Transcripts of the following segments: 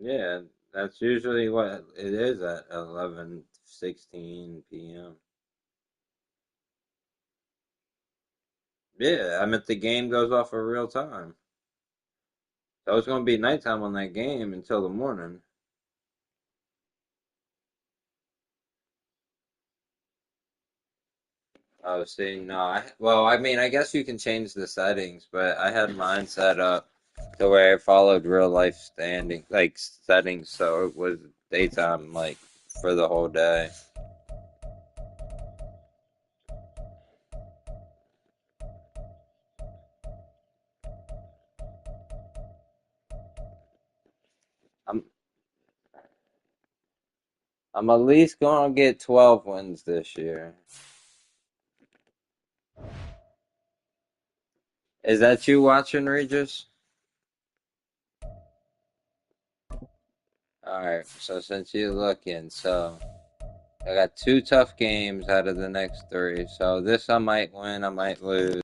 Yeah, that's usually what it is at 11:16 p.m. Yeah, I meant the game goes off in real time. So it's going to be nighttime on that game until the morning. Oh, see, no, well, I mean, I guess you can change the settings, but I had mine set up to where it followed real life standing, like settings, so it was daytime, like for the whole day. I'm, I'm at least going to get 12 wins this year. Is that you watching, Regis? All right, so since you're looking, so I got two tough games out of the next three. So this I might win, I might lose.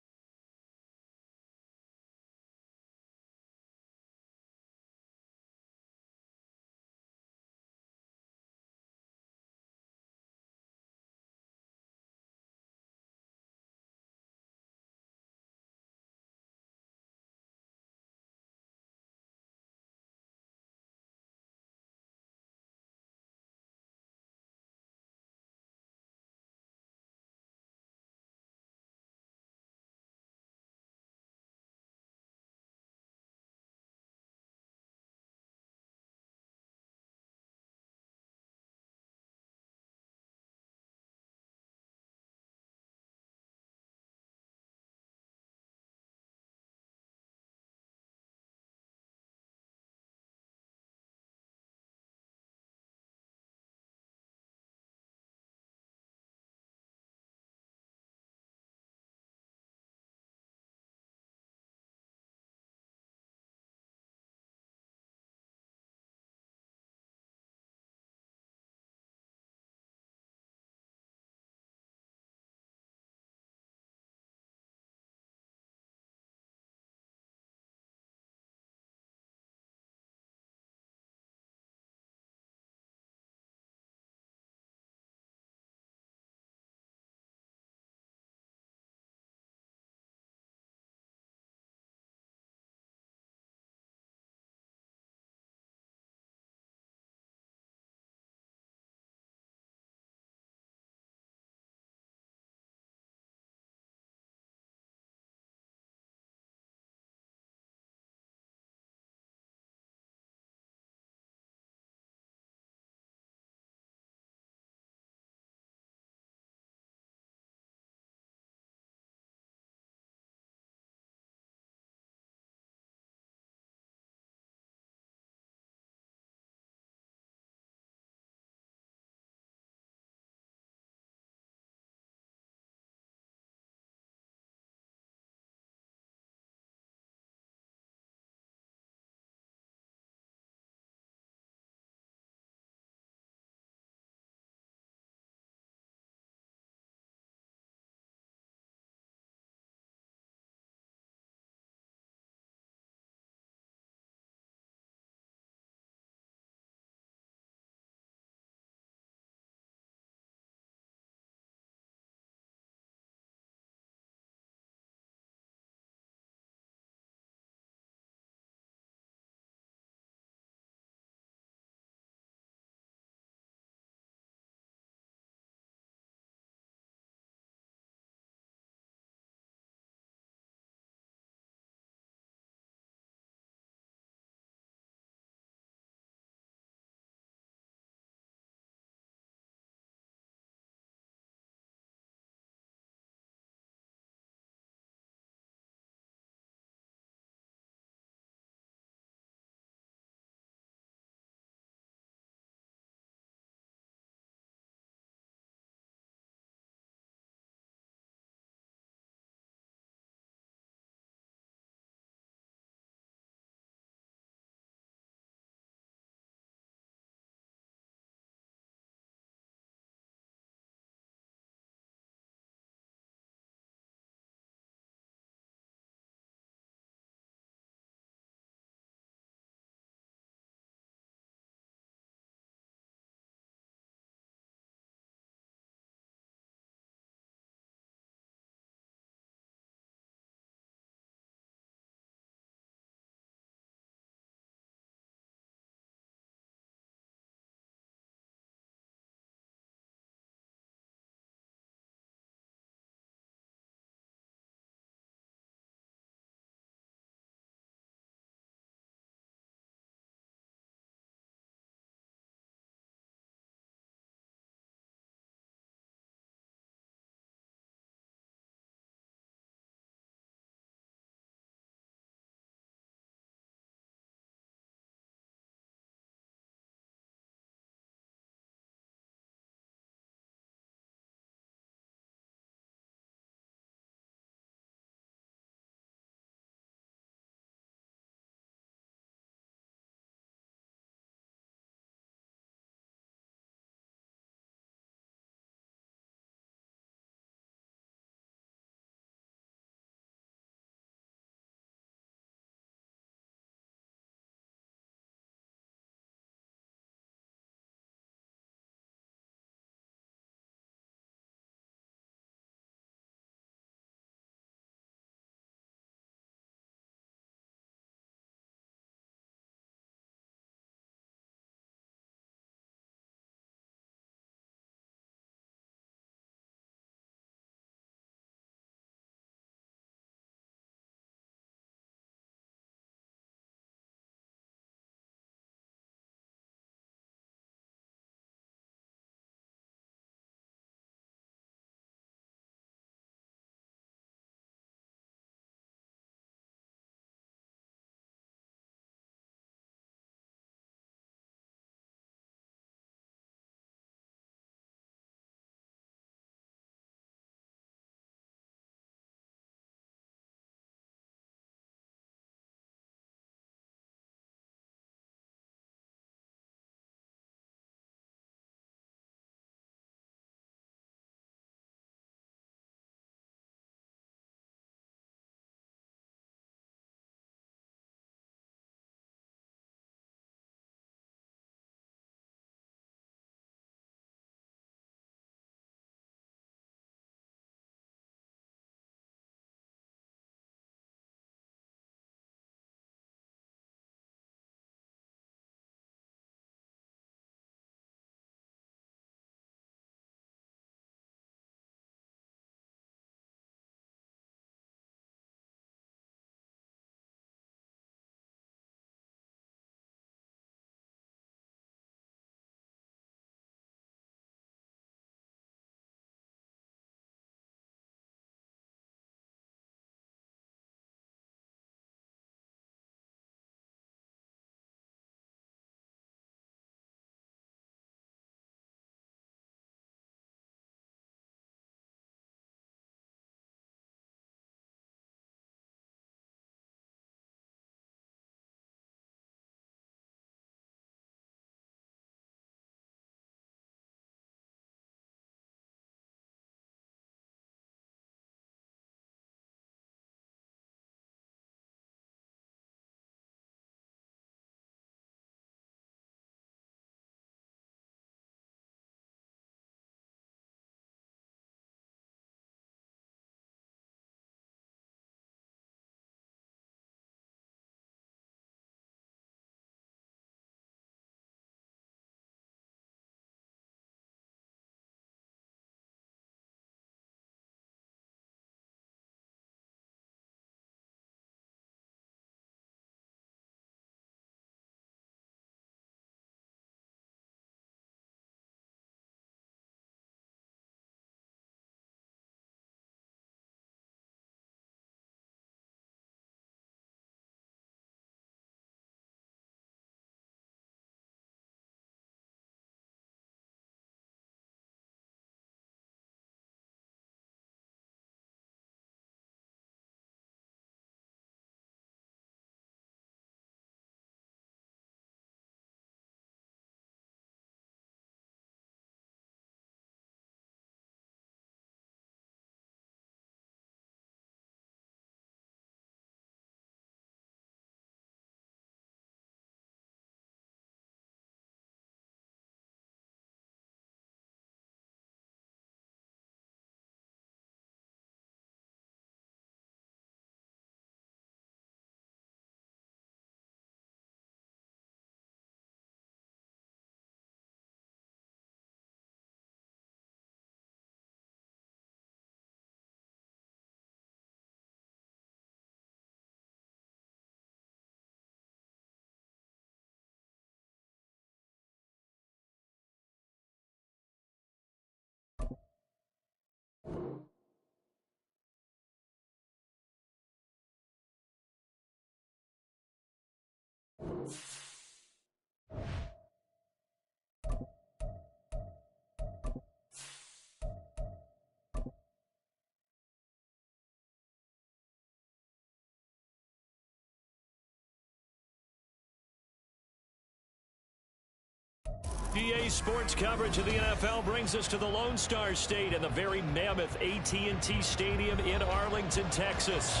EA Sports coverage of the NFL brings us to the Lone Star State and the very mammoth AT&T Stadium in Arlington, Texas.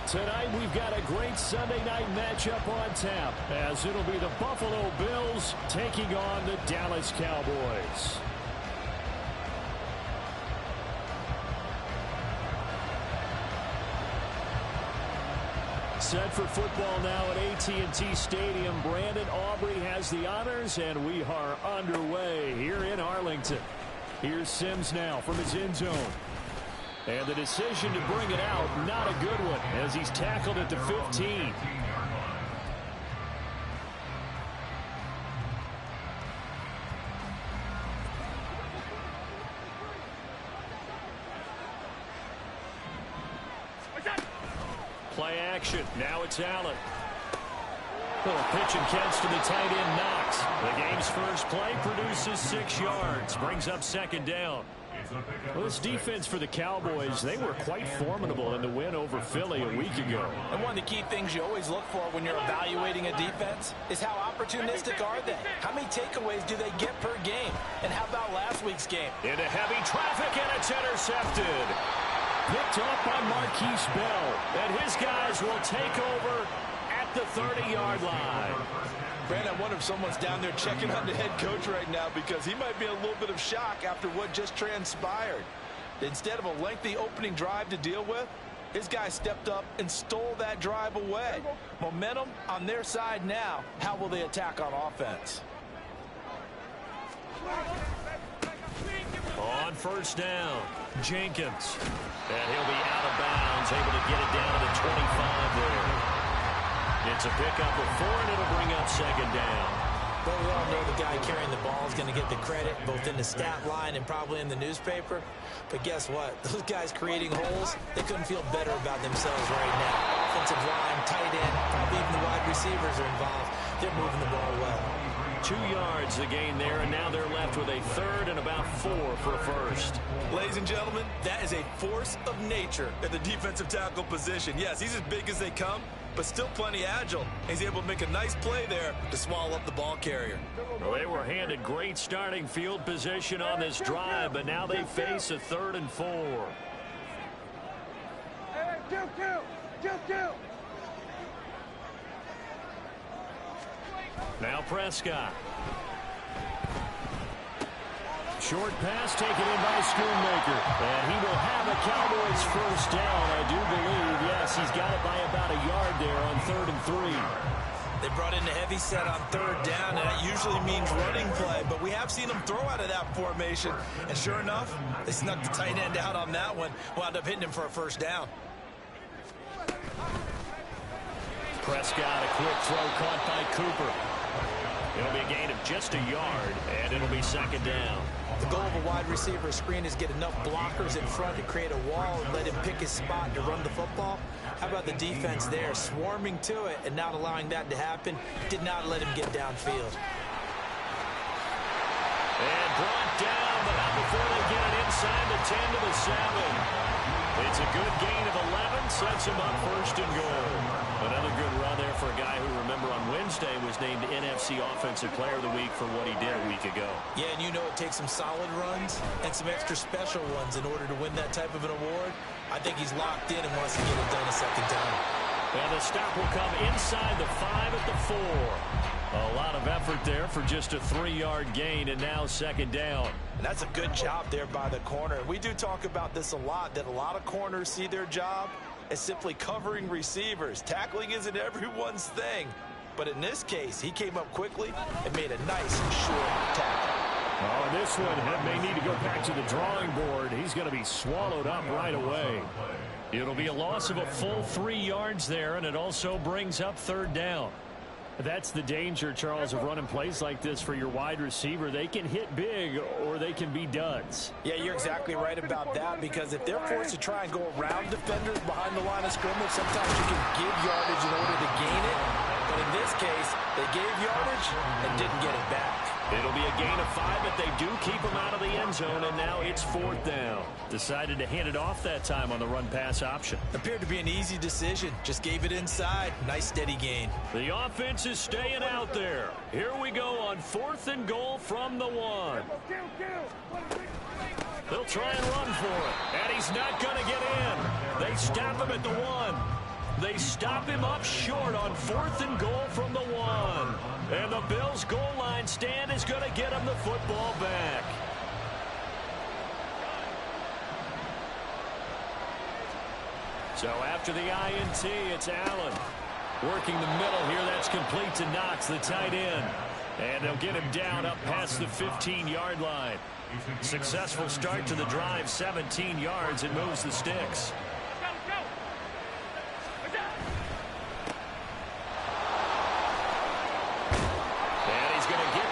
Tonight, we've got a great Sunday night matchup on tap, as it'll be the Buffalo Bills taking on the Dallas Cowboys. Set for football now at AT&T Stadium. Brandon Aubrey has the honors, and we are underway here in Arlington. Here's Sims now from his end zone. And the decision to bring it out, not a good one, as he's tackled at the 15. Play action. Now it's Allen. Little pitch and catch to the tight end, Knox. The game's first play produces 6 yards. Brings up second down. Well, this defense for the Cowboys, they were quite formidable in the win over Philly a week ago. And one of the key things you always look for when you're evaluating a defense is how opportunistic are they? How many takeaways do they get per game? And how about last week's game? Into heavy traffic, and it's intercepted. Picked off by Marquise Bell. And his guys will take over at the 30-yard line. Brandon, I wonder if someone's down there checking on the head coach right now, because he might be in a little bit of shock after what just transpired. Instead of a lengthy opening drive to deal with, his guy stepped up and stole that drive away. Momentum on their side now. How will they attack on offense? On first down, Jenkins. And he'll be out of bounds, able to get it down to the 25 there. It's a pickup of 4, and it'll bring up second down. Well, we all know the guy carrying the ball is going to get the credit, both in the stat line and probably in the newspaper. But guess what? Those guys creating holes, they couldn't feel better about themselves right now. Offensive line, tight end, probably even the wide receivers are involved. They're moving the ball well. 2 yards the gain there, and now they're left with a third and about 4 for a first. Ladies and gentlemen, that is a force of nature at the defensive tackle position. Yes, he's as big as they come, but still plenty agile. He's able to make a nice play there to swallow up the ball carrier. Well, they were handed great starting field position on this drive, but now they face a 3rd and 4. Now Prescott. Short pass taken in by Schoonmaker. And he will have a Cowboys first down, I do believe. Yes, he's got it by about a yard there on 3rd and 3. They brought in a heavy set on 3rd down, and that usually means running play. But we have seen them throw out of that formation. And sure enough, they snuck the tight end out on that one. Wound up hitting him for a first down. Prescott, a quick throw caught by Cooper. It'll be a gain of just a yard, and it'll be second down. The goal of a wide receiver screen is get enough blockers in front to create a wall and let him pick his spot to run the football. How about the defense there, swarming to it and not allowing that to happen? Did not let him get downfield. And brought down, but not before they get it inside the 10 to the 7. It's a good gain of 11, sets him up first and goal. Another good run there for a guy who, remember, on Wednesday was named NFC Offensive Player of the Week for what he did a week ago. Yeah, and you know it takes some solid runs and some extra special ones in order to win that type of an award. I think he's locked in and wants to get it done a second time. And the stop will come inside the 5 at the 4. A lot of effort there for just a 3-yard gain, and now second down. And that's a good job there by the corner. We do talk about this a lot, that a lot of corners see their job as simply covering receivers. Tackling isn't everyone's thing. But in this case, he came up quickly and made a nice short tackle. Oh, this one may need to go back to the drawing board. He's going to be swallowed up right away. It'll be a loss of a full 3 yards there, and it also brings up 3rd down. That's the danger, Charles, of running plays like this for your wide receiver. They can hit big or they can be duds. Yeah, you're exactly right about that, because if they're forced to try and go around defenders behind the line of scrimmage, sometimes you can give yardage in order to gain it. But in this case, they gave yardage and didn't get it back. It'll be a gain of 5, but they do keep him out of the end zone, and now it's 4th down. Decided to hand it off that time on the run-pass option. Appeared to be an easy decision. Just gave it inside. Nice steady gain. The offense is staying out there. Here we go on 4th and goal from the 1. They'll try and run for it, and he's not going to get in. They stop him at the 1. They stop him up short on 4th and goal from the 1. And the Bills' goal line stand is going to get him the football back. So after the INT, it's Allen. Working the middle here, that's complete to Knox, the tight end. And they'll get him down up past the 15-yard line. Successful start to the drive, 17 yards. It moves the sticks.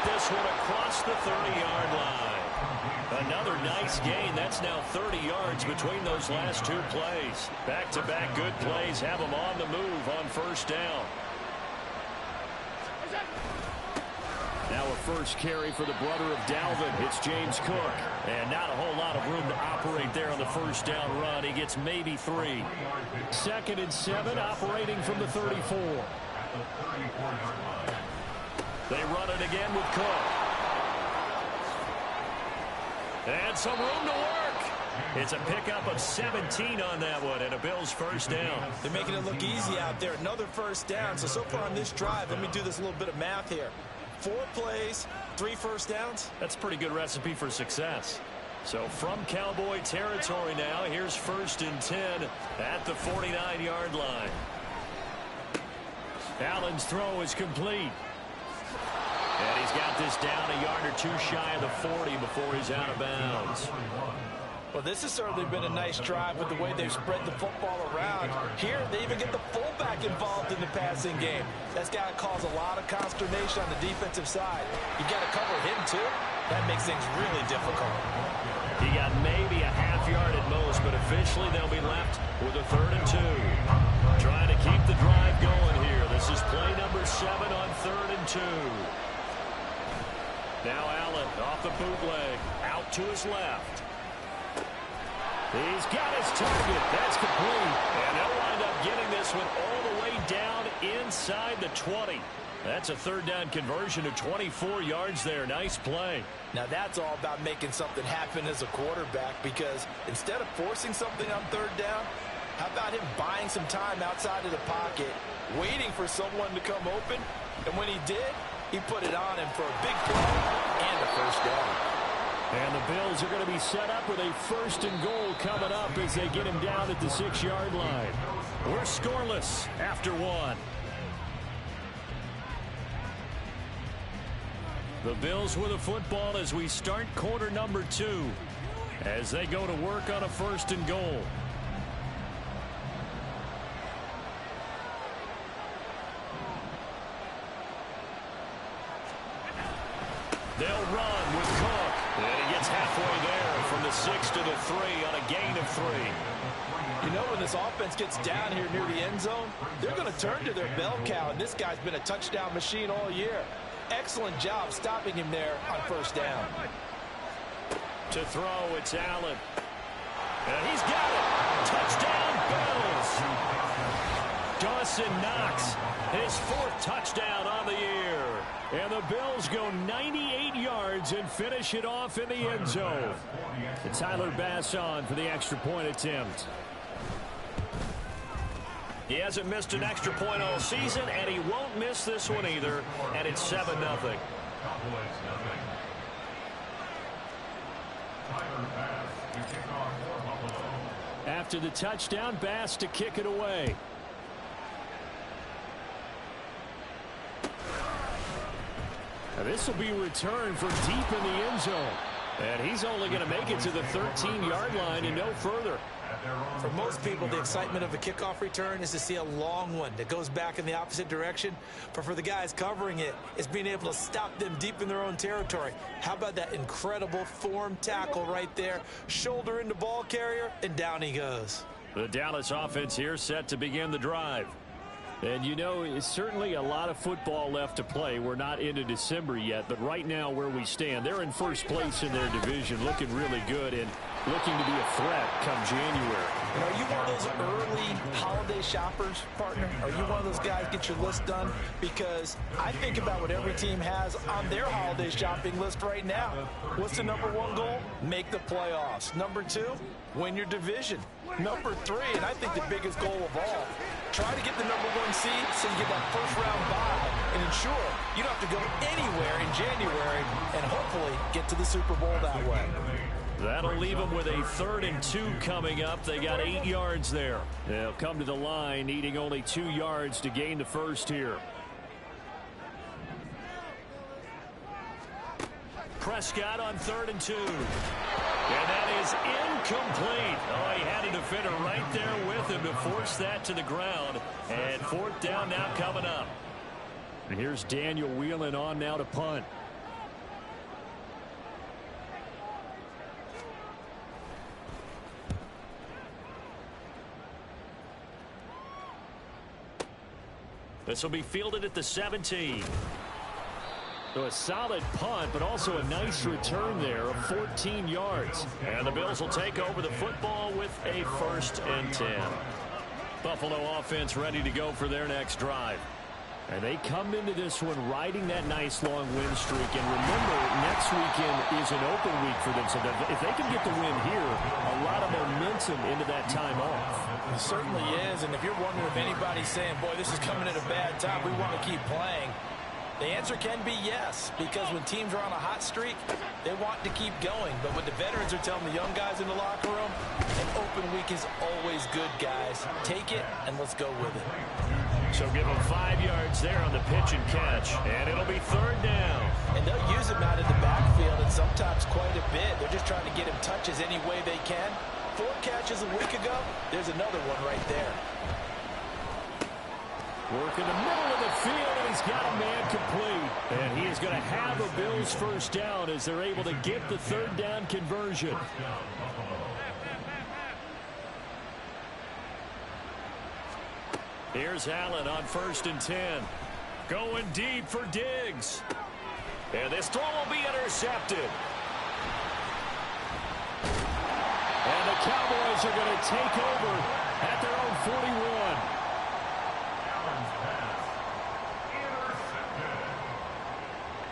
This one across the 30-yard line. Another nice gain. That's now 30 yards between those last 2 plays. Back-to-back good plays have them on the move on 1st down. Now a first carry for the brother of Dalvin. It's James Cook. And not a whole lot of room to operate there on the 1st down run. He gets maybe 3. 2nd and 7, operating from the 34. They run it again with Cook. And some room to work. It's a pickup of 17 on that one, and a Bills 1st down. They're making it look easy out there. Another 1st down. So far on this drive, let me do this little bit of math here. 4 plays, 3 1st downs. That's a pretty good recipe for success. So from Cowboy territory now, here's 1st and 10 at the 49-yard line. Allen's throw is complete. And he's got this down a yard or 2 shy of the 40 before he's out of bounds. Well, this has certainly been a nice drive with the way they've spread the football around. Here, they even get the fullback involved in the passing game. That's got to cause a lot of consternation on the defensive side. You got to cover him, too. That makes things really difficult. He got maybe a half yard at most, but officially they'll be left with a 3rd and 2. Trying to keep the drive going here. This is play number 7 on 3rd and 2. Now Allen off the bootleg, out to his left. He's got his target. That's complete. And they'll wind up getting this one all the way down inside the 20. That's a 3rd down conversion of 24 yards there. Nice play. Now that's all about making something happen as a quarterback, because instead of forcing something on 3rd down, how about him buying some time outside of the pocket, waiting for someone to come open, and when he did, he put it on him for a big play and a 1st down. And the Bills are going to be set up with a 1st and goal coming up as they get him down at the 6-yard line. We're scoreless after 1. The Bills with the football as we start quarter number 2, as they go to work on a 1st and goal. They'll run with Cook. And he gets halfway there from the 6 to the 3 on a gain of 3. You know, when this offense gets down here near the end zone, they're going to turn to their bell cow, and this guy's been a touchdown machine all year. Excellent job stopping him there on 1st down. To throw, it's Allen. And he's got it. Touchdown, Bills. Dawson Knox, his 4th touchdown on the year. And the Bills go 98 yards and finish it off in the end zone. And Tyler Bass on for the extra point attempt. He hasn't missed an extra point all season, and he won't miss this one either. And it's 7-0. After the touchdown, Bass to kick it away. Now this will be returned from deep in the end zone. And he's only going to make it to the 13-yard line and no further. For most people, the excitement of a kickoff return is to see a long one that goes back in the opposite direction. But for the guys covering it, it's being able to stop them deep in their own territory. How about that incredible form tackle right there? Shoulder into ball carrier, and down he goes. The Dallas offense here set to begin the drive. And you know, it's certainly a lot of football left to play. We're not into December yet, but right now where we stand, they're in first place in their division, looking really good and looking to be a threat come January. And are you one of those early holiday shoppers, partner? Are you one of those guys get your list done? Because I think about what every team has on their holiday shopping list right now. What's the number one goal? Make the playoffs. Number two, win your division. Number three, and I think the biggest goal of all, try to get the number one seed so you get that first round bye and ensure you don't have to go anywhere in January and hopefully get to the Super Bowl that way. That'll leave them with a 3rd and 2 coming up. They got 8 yards there. They'll come to the line needing only 2 yards to gain the first here. Prescott on 3rd and 2. And that is incomplete. Oh, he had a defender right there with him to force that to the ground. And 4th down now coming up. And here's Daniel Whelan on now to punt. This will be fielded at the 17. So a solid punt, but also a nice return there of 14 yards. And the Bills will take over the football with a 1st and 10. Buffalo offense ready to go for their next drive. And they come into this one riding that nice long win streak. And remember, next weekend is an open week for them. So if they can get the win here, a lot of momentum into that time off. It certainly is. And if you're wondering if anybody's saying, boy, this is coming at a bad time, we want to keep playing, the answer can be yes, because when teams are on a hot streak, they want to keep going. But what the veterans are telling the young guys in the locker room, an open week is always good, guys. Take it, and let's go with it. So give them 5 yards there on the pitch and catch, and it'll be 3rd down. And they'll use him out in the backfield, and sometimes quite a bit. They're just trying to get him touches any way they can. 4 catches a week ago, there's another one right there. Work in the middle of the field, and he's got a man complete. And he is going to have a Bills 1st down as they're able to get the 3rd down conversion. Here's Allen on 1st and 10. Going deep for Diggs. And this throw will be intercepted. And the Cowboys are going to take over at their own 41.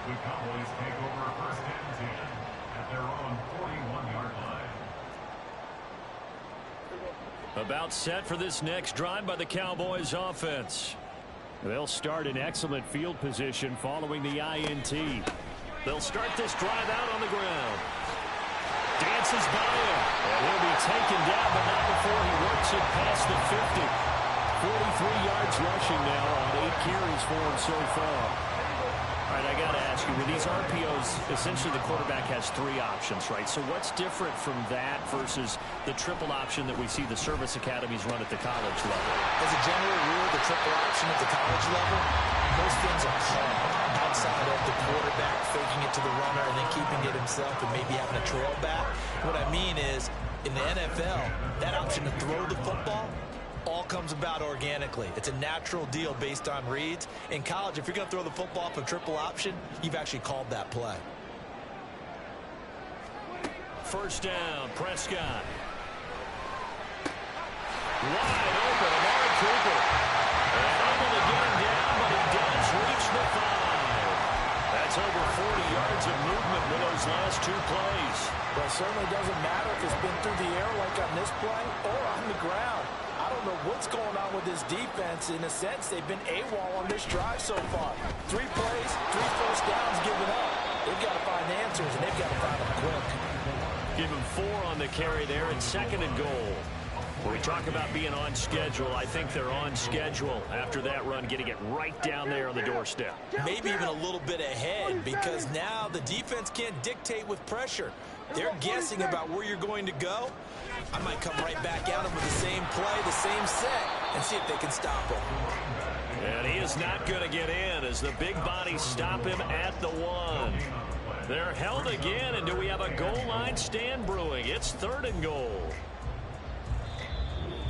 The Cowboys take over 1st and 10 at their own 41-yard line. About set for this next drive by the Cowboys offense. They'll start in excellent field position following the INT. They'll start this drive out on the ground. Dances by him. And he'll be taken down, but not before he works it past the 50. 43 yards rushing now on 8 carries for him so far. All right, I got to ask you, with these RPOs, essentially the quarterback has 3 options, right? So what's different from that versus the triple option that we see the service academies run at the college level? As a general rule, the triple option at the college level, most things are called outside of the quarterback faking it to the runner and then keeping it himself and maybe having a trail back. What I mean is, in the NFL, that option to throw the football all comes about organically. It's a natural deal based on reads. In college, if you're going to throw the football for triple option, you've actually called that play. 1st down, Prescott. Wide open, Amari Cooper. And able to get him down, but he does reach the 5. That's over 40 yards of movement with those last 2 plays. Well, it certainly doesn't matter if it's been through the air like on this play or on the ground. I don't know what's going on with this defense. In a sense, they've been AWOL on this drive so far. 3 plays, 3 first downs given up. They've got to find answers, and they've got to find them quick. Give him 4 on the carry there, and 2nd and goal. When we talk about being on schedule, I think they're on schedule after that run, getting it right down there on the doorstep. Maybe even a little bit ahead, because now the defense can't dictate with pressure. They're guessing about where you're going to go. I might come right back at them with the same play, the same set, and see if they can stop him. And he is not going to get in as the big bodies stop him at the 1. They're held again, and do we have a goal line stand brewing? It's 3rd and goal.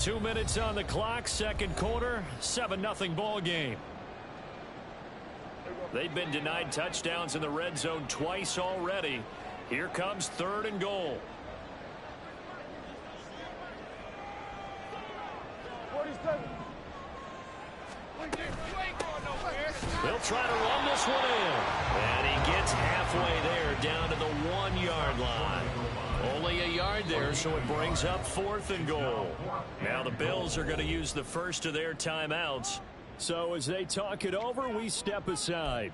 2 minutes on the clock, second quarter, 7-0 ball game. They've been denied touchdowns in the red zone twice already. Here comes 3rd and goal. They'll try to run this one in. And he gets halfway there, down to the 1-yard line. Only a yard there, so it brings up 4th and goal. Now the Bills are going to use the first of their timeouts. So as they talk it over, we step aside.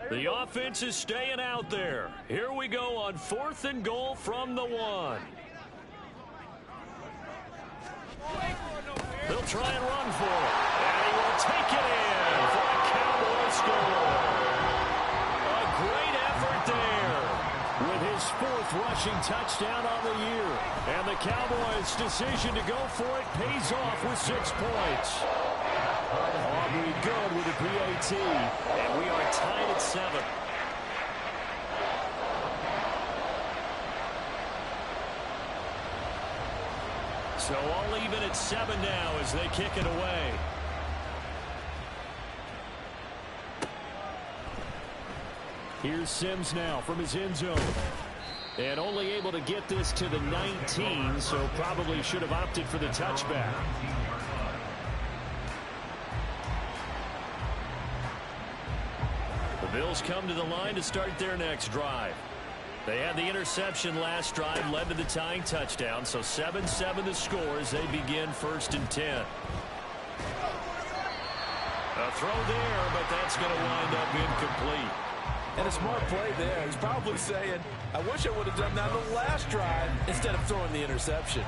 The offense is staying out there. Here we go on 4th and goal from the 1. They'll try and run for it. And he will take it in for a Cowboy score. A great effort there with his 4th rushing touchdown on the year. And the Cowboys' decision to go for it pays off with 6 points. Aubrey good with a PAT. And we are tied at 7. So all even at 7 now as they kick it away. Here's Sims now from his end zone. And only able to get this to the 19, so probably should have opted for the touchback. The Bills come to the line to start their next drive. They had the interception last drive, led to the tying touchdown, so 7-7 the score as they begin 1st and 10. A throw there, but that's going to wind up incomplete. And a smart play there. He's probably saying, I wish I would have done that on the last drive instead of throwing the interception.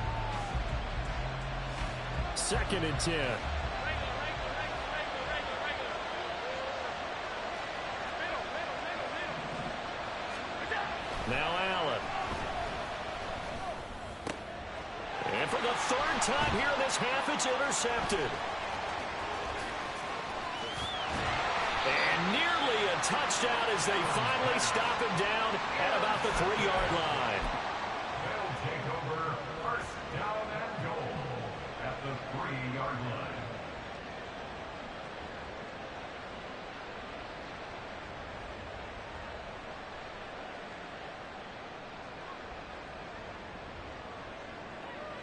2nd and 10. Now Allen. And for the 3rd time here in this half, it's intercepted. And nearly a touchdown as they finally stop him down at about the 3-yard line. They'll take over 1st down and goal at the 3-yard line.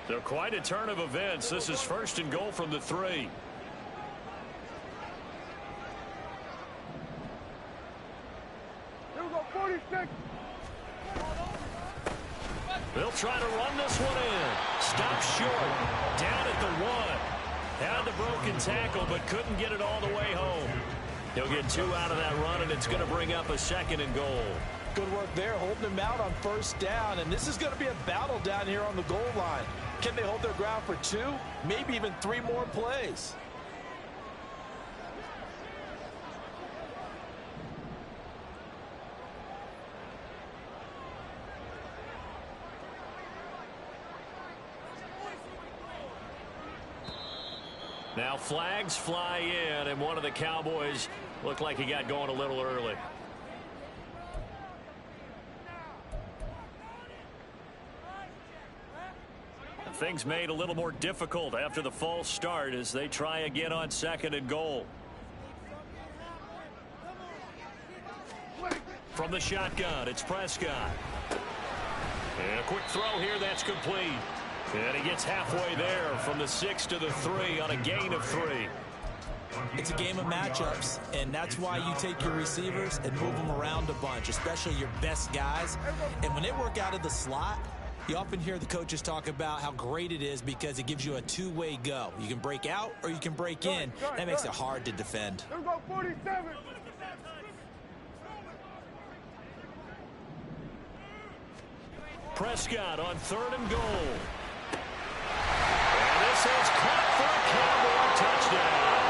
So quite a turn of events. This is 1st and goal from the 3. They'll try to run this one in. Stop short. Down at the 1. Had the broken tackle, but couldn't get it all the way home. He'll get 2 out of that run, and it's going to bring up a 2nd and goal. Good work there, holding him out on 1st down. And this is going to be a battle down here on the goal line. Can they hold their ground for 2, maybe even 3 more plays? Now flags fly in, and one of the Cowboys looked like he got going a little early. Things made a little more difficult after the false start as they try again on 2nd and goal. From the shotgun, it's Prescott. And a quick throw here, that's complete. And he gets halfway there from the 6 to the 3 on a gain of 3. It's a game of matchups, and that's why you take your receivers and move them around a bunch, especially your best guys. And when they work out of the slot, you often hear the coaches talk about how great it is because it gives you a 2-way go. You can break out or you can break in. That makes it hard to defend. Prescott on 3rd and goal. And this is caught for a Cowboy touchdown.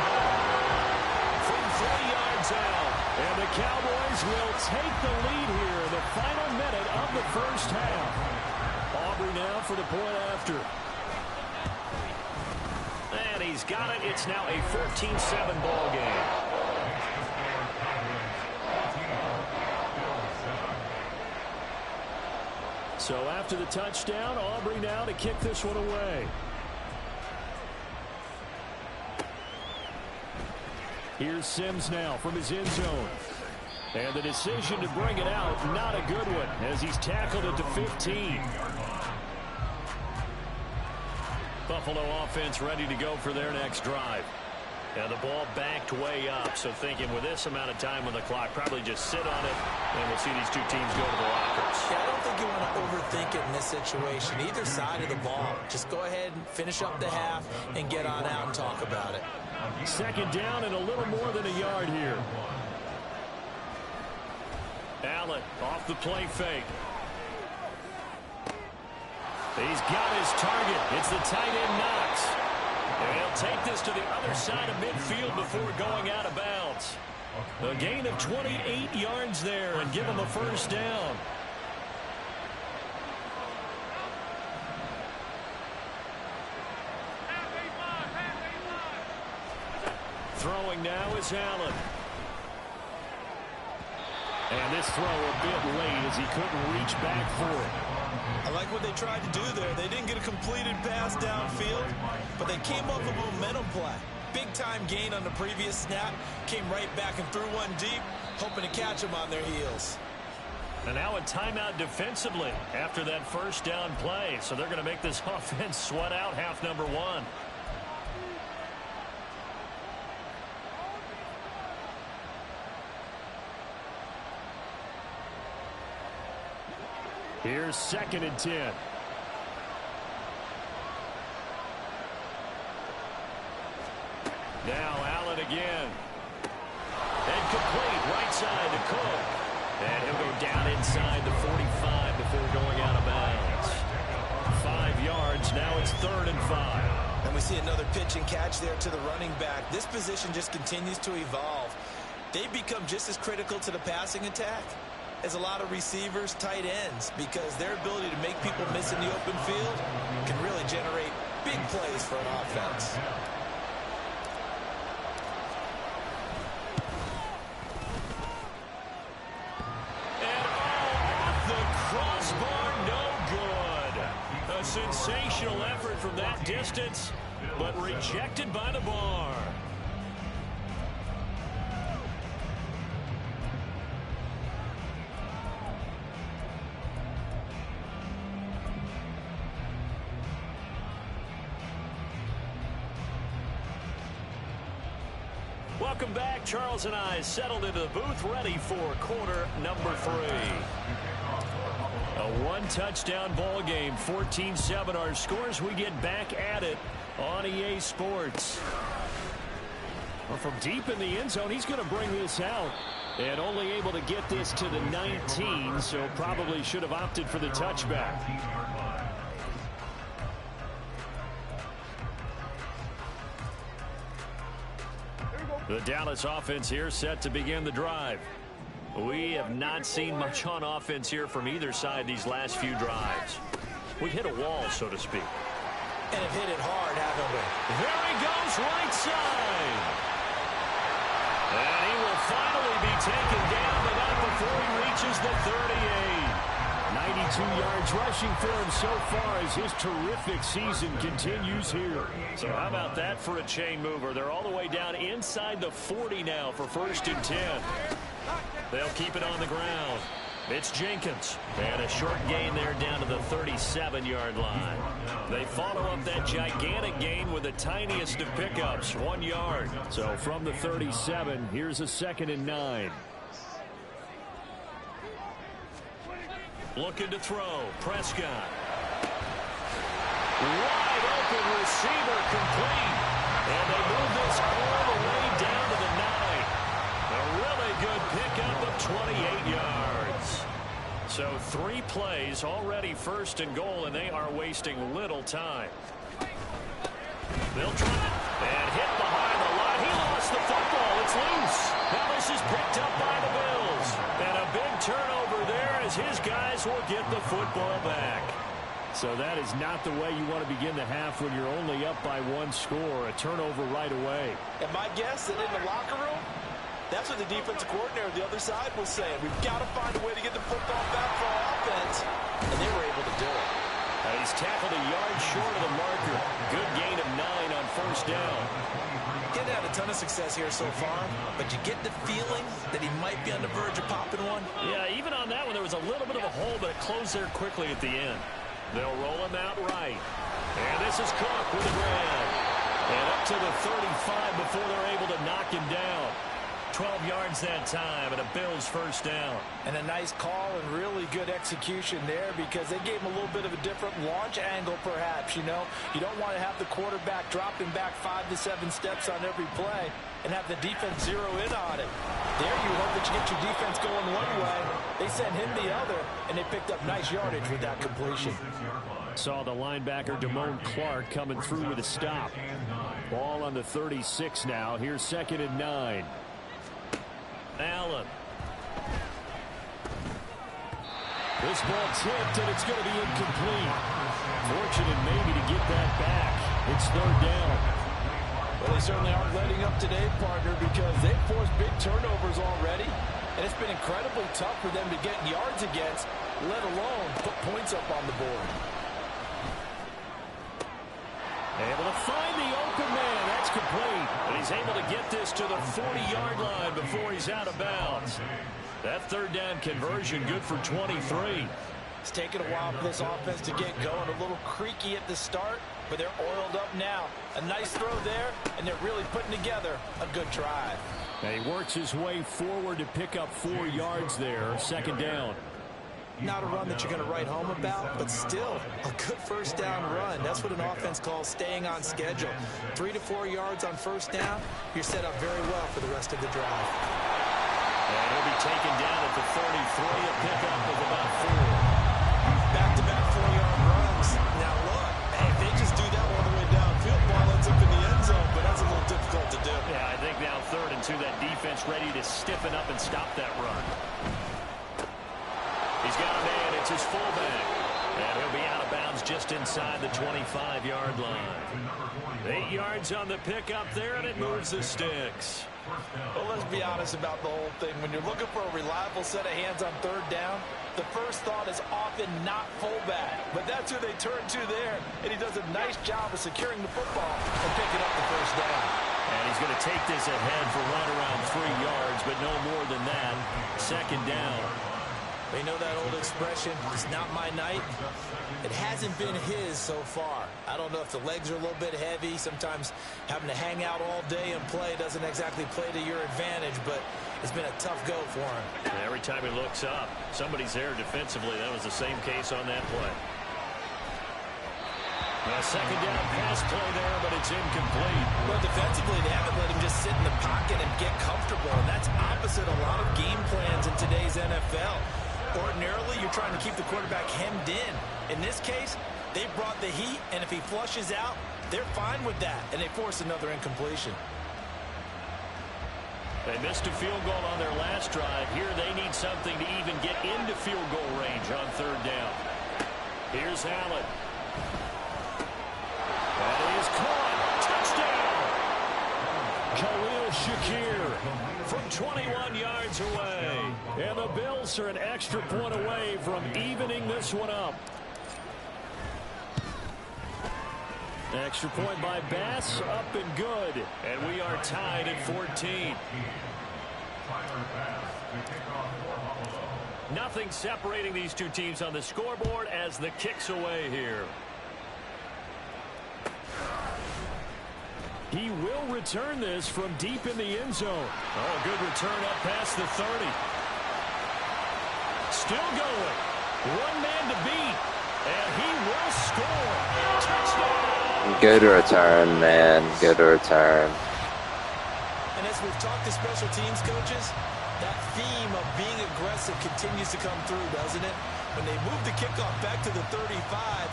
From 3 yards out. And the Cowboys will take the lead here in the final minute of the 1st half. Aubrey now for the point after. And he's got it. It's now a 14-7 ball game. So after the touchdown, Aubrey now to kick this one away. Here's Sims now from his end zone. And the decision to bring it out, not a good one, as he's tackled at the 15. Buffalo offense ready to go for their next drive. And the ball backed way up, so thinking with this amount of time on the clock, probably just sit on it, and we'll see these two teams go to the lockers. Yeah, I don't think you want to overthink it in this situation. Either side of the ball. Just go ahead and finish up the half and get on out and talk about it. Second down and a little more than a yard here. Allen off the play fake. He's got his target. It's the tight end Knox. And he'll take this to the other side of midfield before going out of bounds. A gain of 28 yards there and give him a first down. Throwing now is Allen. And this throw a bit late as he couldn't reach back for it. I like what they tried to do there. They didn't get a completed pass downfield, but they came up with a momentum play. Big-time gain on the previous snap. Came right back and threw one deep, hoping to catch them on their heels. And now a timeout defensively after that first down play. So they're going to make this offense sweat out half number one. Here's 2nd and 10. Now Allen again. And complete right side to Cook. And he'll go down inside the 45 before going out of bounds. 5 yards. Now it's 3rd and 5. And we see another pitch and catch there to the running back. This position just continues to evolve. They've become just as critical to the passing attack as a lot of receivers, tight ends, because their ability to make people miss in the open field can really generate big plays for an offense. And off the crossbar, no good. A sensational effort from that distance, but rejected by the bar. Welcome back. Charles and I settled into the booth ready for quarter number 3. A one-touchdown ball game, 14-7 our scores. We get back at it on EA Sports. Well, from deep in the end zone, he's going to bring this out. And only able to get this to the 19, so probably should have opted for the touchback. The Dallas offense here set to begin the drive. We have not seen much on offense here from either side these last few drives. We've hit a wall, so to speak. And have hit it hard, haven't we? There he goes, right side. And he will finally be taken down, but not before he reaches the 38. 92 yards rushing for him so far as his terrific season continues here. So how about that for a chain mover? They're all the way down inside the 40 now for 1st and 10. They'll keep it on the ground. It's Jenkins. And a short gain there down to the 37-yard line. They follow up that gigantic gain with the tiniest of pickups, 1 yard. So from the 37, here's a 2nd and 9. Looking to throw. Prescott. Wide open receiver complete. And they move this all the way down to the 9. A really good pickup of 28 yards. So 3 plays already 1st and goal, and they are wasting little time. They'll try it. And hit behind the line. He lost the football. It's loose. Now this is picked up by the Bills. And a big turnover there as his guys will get the football back. So that is not the way you want to begin the half when you're only up by 1 score. A turnover right away. And my guess that in the locker room, That's what the defensive coordinator on the other side was saying. We've got to find a way to get the football back for our offense. And they were able to do it. He's tackled a yard short of the marker. Good gain of 9 on first down. Didn't have a ton of success here so far, but you get the feeling that he might be on the verge of popping one. Yeah, even on that one, there was a little bit of a hole, but it closed there quickly at the end. They'll roll him out right. And this is Cook with a grab. And up to the 35 before they're able to knock him down. 12 yards that time, and a Bills first down. And a nice call and really good execution there because they gave him a little bit of a different launch angle perhaps, you know. You don't want to have the quarterback dropping back 5 to 7 steps on every play and have the defense zero in on it. There you hope that you get your defense going one way. They sent him the other, and they picked up nice yardage with that completion. Saw the linebacker Damone Clark coming through with a stop. Ball on the 36 now. Here's 2nd and 9. Allen. This ball tipped, and it's going to be incomplete. Fortunate maybe to get that back. It's 3rd down. Well, they certainly aren't letting up today, partner, because they've forced big turnovers already, and it's been incredibly tough for them to get yards against, let alone put points up on the board. Able to find the open man. That's complete. And he's able to get this to the 40-yard line before he's out of bounds. That 3rd down conversion good for 23. It's taken a while for this offense to get going. A little creaky at the start, but they're oiled up now. A nice throw there, and they're really putting together a good drive. And he works his way forward to pick up 4 yards there. 2nd down. Not a run that you're going to write home about, but still a good first down run. That's what an offense calls staying on schedule. 3 to 4 yards on first down, you're set up very well for the rest of the drive. And he'll be taken down at the 33, a pickup of about 4. Back-to-back 4-yard runs. Now look, hey, if they just do that all the way downfield, ball ends up in the end zone, but that's a little difficult to do. Yeah, I think now 3rd and 2, that defense ready to stiffen up and stop that run. He's got a man. It's his fullback. And he'll be out of bounds just inside the 25-yard line. 8 yards on the pickup there, and it moves the sticks. Well, let's be honest about the whole thing. When you're looking for a reliable set of hands on 3rd down, the first thought is often not fullback. But that's who they turn to there, and he does a nice job of securing the football and picking up the first down. And he's going to take this ahead for right around 3 yards, but no more than that. 2nd down. They know that old expression, it's not my night. It hasn't been his so far. I don't know if the legs are a little bit heavy. Sometimes having to hang out all day and play doesn't exactly play to your advantage, but it's been a tough go for him. And every time he looks up, somebody's there defensively. That was the same case on that play. A 2nd down pass play there, but it's incomplete. Well, defensively, they haven't let him just sit in the pocket and get comfortable, and that's opposite a lot of game plans in today's NFL. Ordinarily, you're trying to keep the quarterback hemmed in. In this case, they brought the heat, and if he flushes out, they're fine with that, and they force another incompletion. They missed a field goal on their last drive. Here they need something to even get into field goal range on 3rd down. Here's Allen. That is caught. Touchdown! Khalil Shakir from 21 yards away. And the Bills are an extra point away from evening this one up. Extra point by Bass, up and good. And we are tied at 14. Nothing separating these two teams on the scoreboard as the kick's away here. He will return this from deep in the end zone. Oh, good return up past the 30. Still going. One man to beat. And he will score. Touchdown. Good return, man. Good return. And as we've talked to special teams coaches, that theme of being aggressive continues to come through, doesn't it? When they moved the kickoff back to the 35,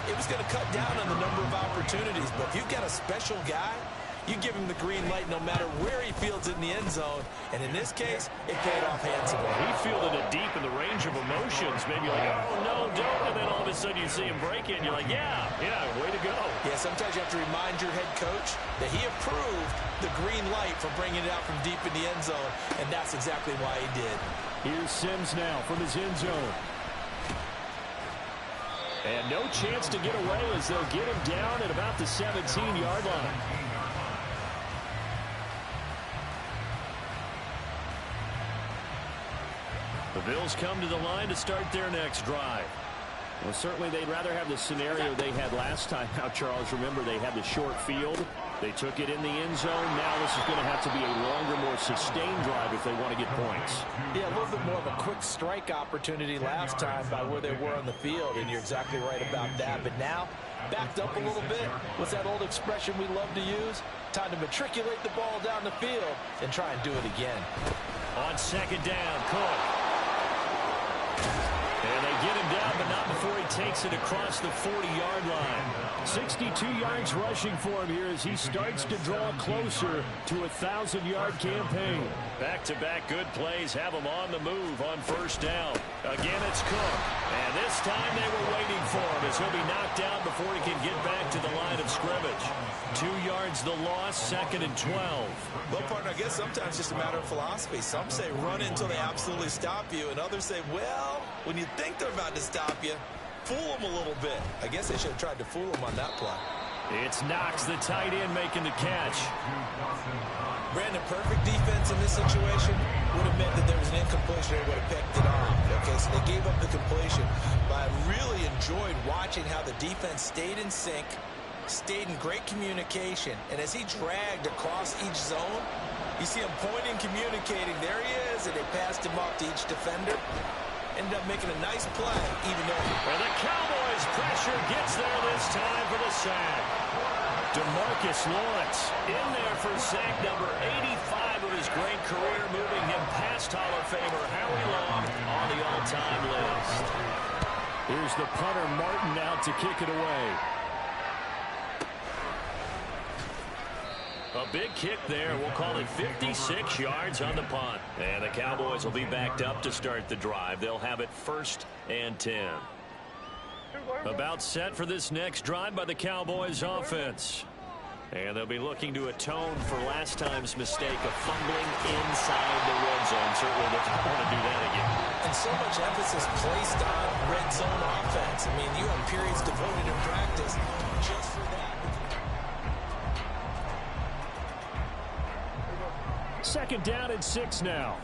it was going to cut down on the number of opportunities. But if you've got a special guy, You give him the green light no matter where he fields it in the end zone. And in this case, it paid off handsomely. He fielded it deep in the range of emotions. Maybe like, oh, no, don't. And then all of a sudden you see him break it. And you're like, yeah, way to go. Yeah, sometimes you have to remind your head coach that he approved the green light for bringing it out from deep in the end zone. And that's exactly why he did. Here's Sims now from his end zone. And no chance to get away as they'll get him down at about the 17-yard line. The Bills come to the line to start their next drive. Well, certainly they'd rather have the scenario they had last time. Now, Charles, remember they had the short field. They took it in the end zone. Now this is going to have to be a longer, more sustained drive if they want to get points. Yeah, a little bit more of a quick strike opportunity last time by where they were on the field, and you're exactly right about that. But now, backed up a little bit. What's that old expression we love to use? Time to matriculate the ball down the field and try and do it again. On second down, Cook. And they get him down, but not before he takes it across the 40-yard line. 62 yards rushing for him here as he starts to draw closer to a 1,000-yard campaign. Back-to-back good plays have him on the move on first down. Again, it's Cook. And this time they were waiting for him as he'll be knocked down before he can get back to the line of scrimmage. 2 yards the loss, second and 12. Well, partner, I guess sometimes it's just a matter of philosophy. Some say run until they absolutely stop you, and others say, well, when you think they're about to stop you, fool them a little bit. I guess they should have tried to fool them on that play. It's Knox, the tight end, making the catch. Brandon, perfect defense in this situation would have meant that there was an incompletion and would have picked it off. Okay, so they gave up the completion, but I really enjoyed watching how the defense stayed in sync, stayed in great communication, and as he dragged across each zone, you see him pointing, communicating. There he is, and they passed him off to each defender. Ended up making a nice play, even though... And the Cowboys' pressure gets there this time for the sack. DeMarcus Lawrence in there for sack number 85 of his great career, moving him past Hall of Famer Howie Long on the all-time list. Here's the punter Martin out to kick it away. A big kick there. We'll call it 56 yards on the punt. And the Cowboys will be backed up to start the drive. They'll have it 1st and 10. About set for this next drive by the Cowboys offense. And they'll be looking to atone for last time's mistake of fumbling inside the red zone. Certainly they don't want to do that again. And so much emphasis placed on red zone offense. I mean, you have periods devoted in practice just for that. Second down and 6 now.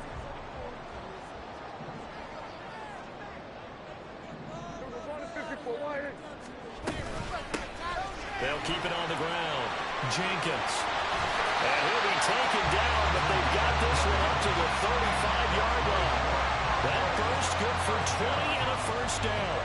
They'll keep it on the ground. Jenkins. And he'll be taken down, but they've got this one up to the 35-yard line. That burst good for 20 and a first down.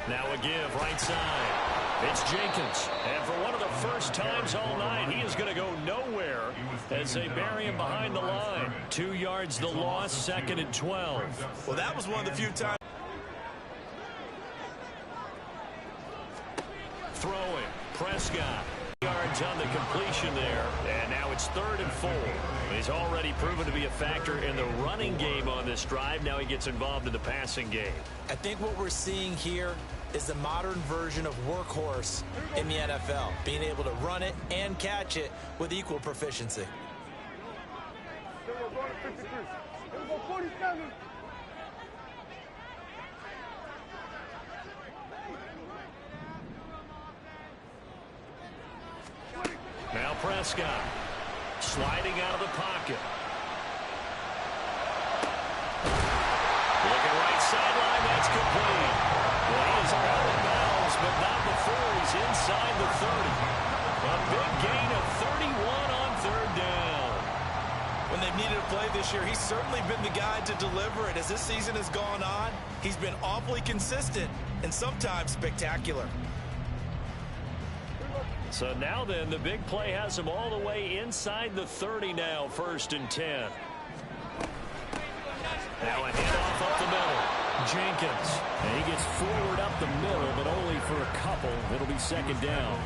Now a give right side. It's Jenkins. And for one of the first times all night, he is going to go nowhere as they bury him behind the line. 2 yards the loss, second and 12. Well, that was one of the few times. Throwing. Prescott. Yards on the completion there. And now it's 3rd and 4. He's already proven to be a factor in the running game on this drive. Now he gets involved in the passing game. I think what we're seeing here is the modern version of workhorse in the NFL, being able to run it and catch it with equal proficiency. Now Prescott sliding out of the pocket. Looking right sideline, that's complete. Well, he is out of bounds, but not before he's inside the 30. A big gain of 31 on 3rd down. When they've needed a play this year, he's certainly been the guy to deliver it. As this season has gone on, he's been awfully consistent and sometimes spectacular. So now then, the big play has him all the way inside the 30 now, 1st and 10. Now a handoff up the middle. Jenkins. And he gets forward up the middle, but only for a couple. It'll be second down.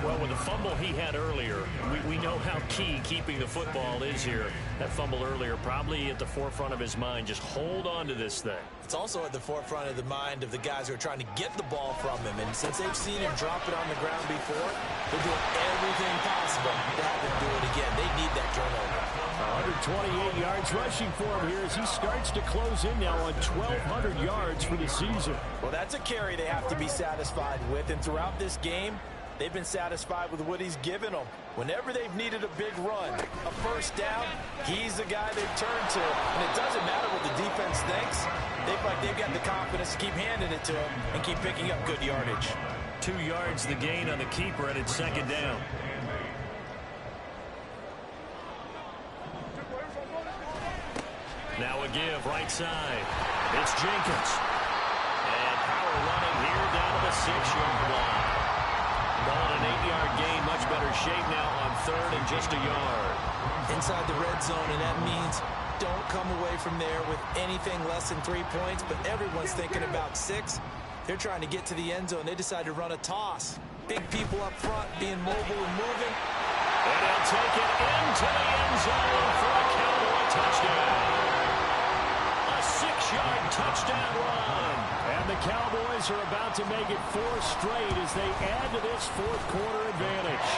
Well, with the fumble he had earlier, we know how key keeping the football is here. That fumble earlier probably at the forefront of his mind. Just hold on to this thing. It's also at the forefront of the mind of the guys who are trying to get the ball from him. And since they've seen him drop it on the ground before, they're doing everything possible to have him do it again. They need that turnover. 128 yards rushing for him here as he starts to close in now on 1,200 yards for the season. Well, that's a carry they have to be satisfied with. And throughout this game, they've been satisfied with what he's given them. Whenever they've needed a big run, a first down, he's the guy they've turned to. And it doesn't matter what the defense thinks. They feel like they've got the confidence to keep handing it to him and keep picking up good yardage. 2 yards the gain on the keeper, and it's second down. Now a give, right side. It's Jenkins. And power running here down to the 6-yard line. Ball at an 8-yard gain, much better shape now on third and just a yard. Inside the red zone, and that means don't come away from there with anything less than 3 points, but everyone's thinking about 6. They're trying to get to the end zone. They decide to run a toss. Big people up front being mobile and moving. And they'll take it into the end zone for a Cowboy touchdown. A 6-yard touchdown run. And the Cowboys are about to make it 4 straight as they add to this fourth-quarter advantage.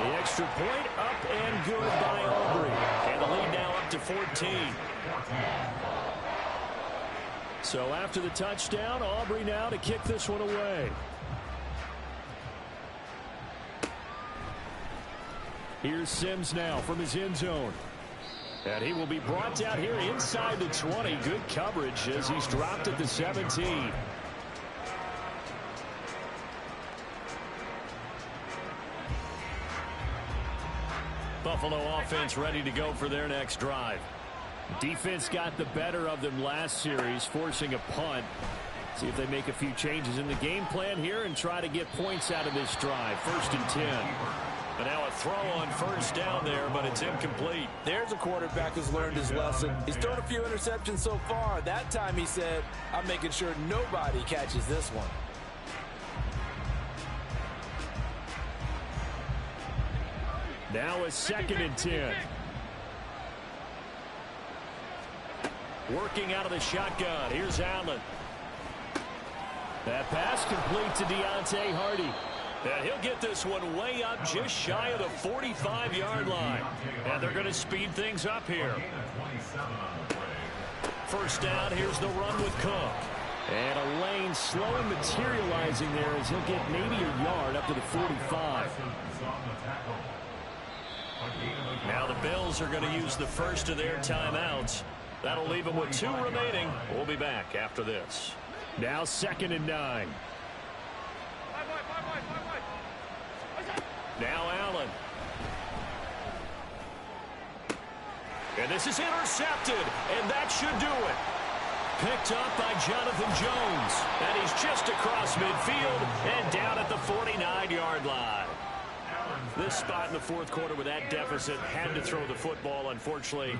The extra point up and good by Aubrey. And the lead now up to 14. So after the touchdown, Aubrey now to kick this one away. Here's Sims now from his end zone. And he will be brought down here inside the 20. Good coverage as he's dropped at the 17. Buffalo offense ready to go for their next drive. Defense got the better of them last series, forcing a punt. See if they make a few changes in the game plan here and try to get points out of this drive. 1st and 10. But now a throw on first down there, but it's incomplete. There's a quarterback who's learned his lesson. He's thrown a few interceptions so far. That time he said, I'm making sure nobody catches this one. Now a 2nd and 10. Working out of the shotgun. Here's Allen. That pass complete to Deontay Hardy. And he'll get this one way up just shy of the 45-yard line. And they're going to speed things up here. First down, here's the run with Cook. And a lane slowly materializing there as he'll get maybe a yard up to the 45. Now the Bills are going to use the first of their timeouts. That'll leave them with 2 remaining. We'll be back after this. Now 2nd and 9. Now Allen. And this is intercepted, and that should do it. Picked up by Jonathan Jones. And he's just across midfield and down at the 49-yard line. This spot in the fourth quarter with that deficit had to throw the football. Unfortunately,